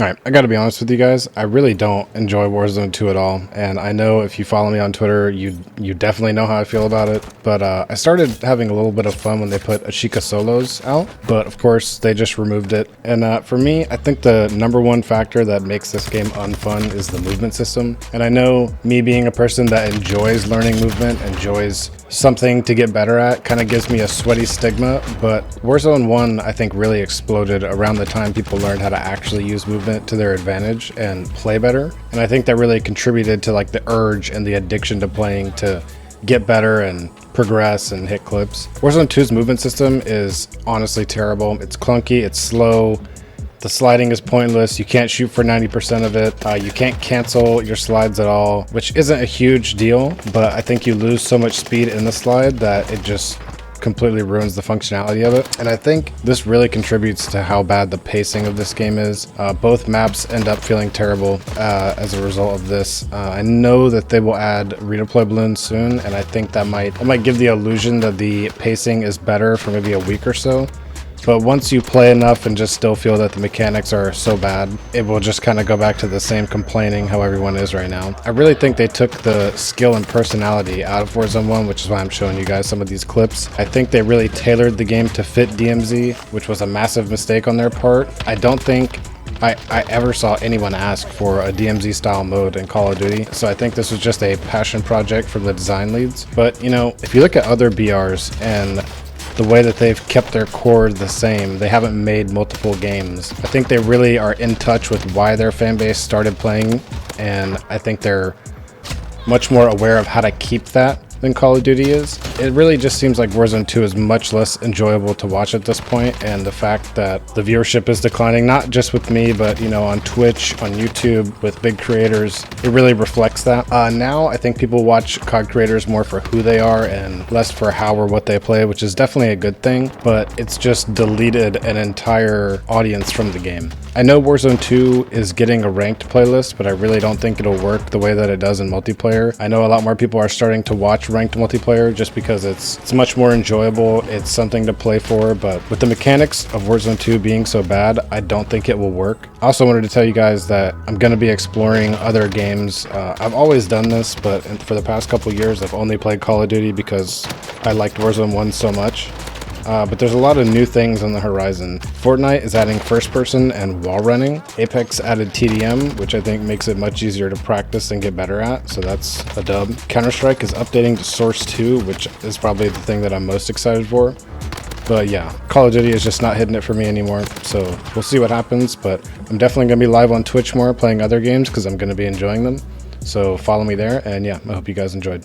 Alright, I gotta be honest with you guys, I really don't enjoy Warzone 2 at all, and I know if you follow me on Twitter, you definitely know how I feel about it, but I started having a little bit of fun when they put Ashika Solos out, but of course they just removed it, and for me, I think the number one factor that makes this game unfun is the movement system, and I know me being a person that enjoys learning movement, enjoys something to get better at, kind of gives me a sweaty stigma, but Warzone 1 I think really exploded around the time people learned how to actually use movement to their advantage and play better, and I think that really contributed to like the urge and the addiction to playing to get better and progress and hit clips. Warzone 2's movement system is honestly terrible. It's clunky, it's slow, the sliding is pointless, you can't shoot for 90% of it, you can't cancel your slides at all, which isn't a huge deal, but I think you lose so much speed in the slide that it just completely ruins the functionality of it. And I think this really contributes to how bad the pacing of this game is. Both maps end up feeling terrible as a result of this. I know that they will add redeploy balloons soon, and I think that might give the illusion that the pacing is better for maybe a week or so. But once you play enough and just still feel that the mechanics are so bad, it will just kind of go back to the same complaining how everyone is right now. I really think they took the skill and personality out of Warzone 1, which is why I'm showing you guys some of these clips. I think they really tailored the game to fit DMZ, which was a massive mistake on their part. I don't think I ever saw anyone ask for a DMZ style mode in Call of Duty, so I think this was just a passion project from the design leads. But you know, if you look at other BRs and the way that they've kept their core the same, they haven't made multiple games. I think they really are in touch with why their fan base started playing, and I think they're much more aware of how to keep that than Call of Duty is. It really just seems like Warzone 2 is much less enjoyable to watch at this point, and the fact that the viewership is declining, not just with me, but you know, on Twitch, on YouTube, with big creators, it really reflects that. Now I think people watch COD creators more for who they are and less for how or what they play, which is definitely a good thing, but it's just deleted an entire audience from the game. I know Warzone 2 is getting a ranked playlist, but I really don't think it'll work the way that it does in multiplayer. I know a lot more people are starting to watch ranked multiplayer just because it's much more enjoyable, it's something to play for, but with the mechanics of Warzone 2 being so bad, I don't think it will work. I also wanted to tell you guys that I'm going to be exploring other games. I've always done this, but for the past couple years I've only played Call of Duty because I liked Warzone 1 so much. But there's a lot of new things on the horizon. Fortnite is adding first person and wall running. Apex added TDM, which I think makes it much easier to practice and get better at, so that's a dub. Counter-Strike is updating to Source 2, which is probably the thing that I'm most excited for. But yeah, Call of Duty is just not hitting it for me anymore, so we'll see what happens, but I'm definitely going to be live on Twitch more playing other games because I'm going to be enjoying them. So follow me there, and yeah, I hope you guys enjoyed.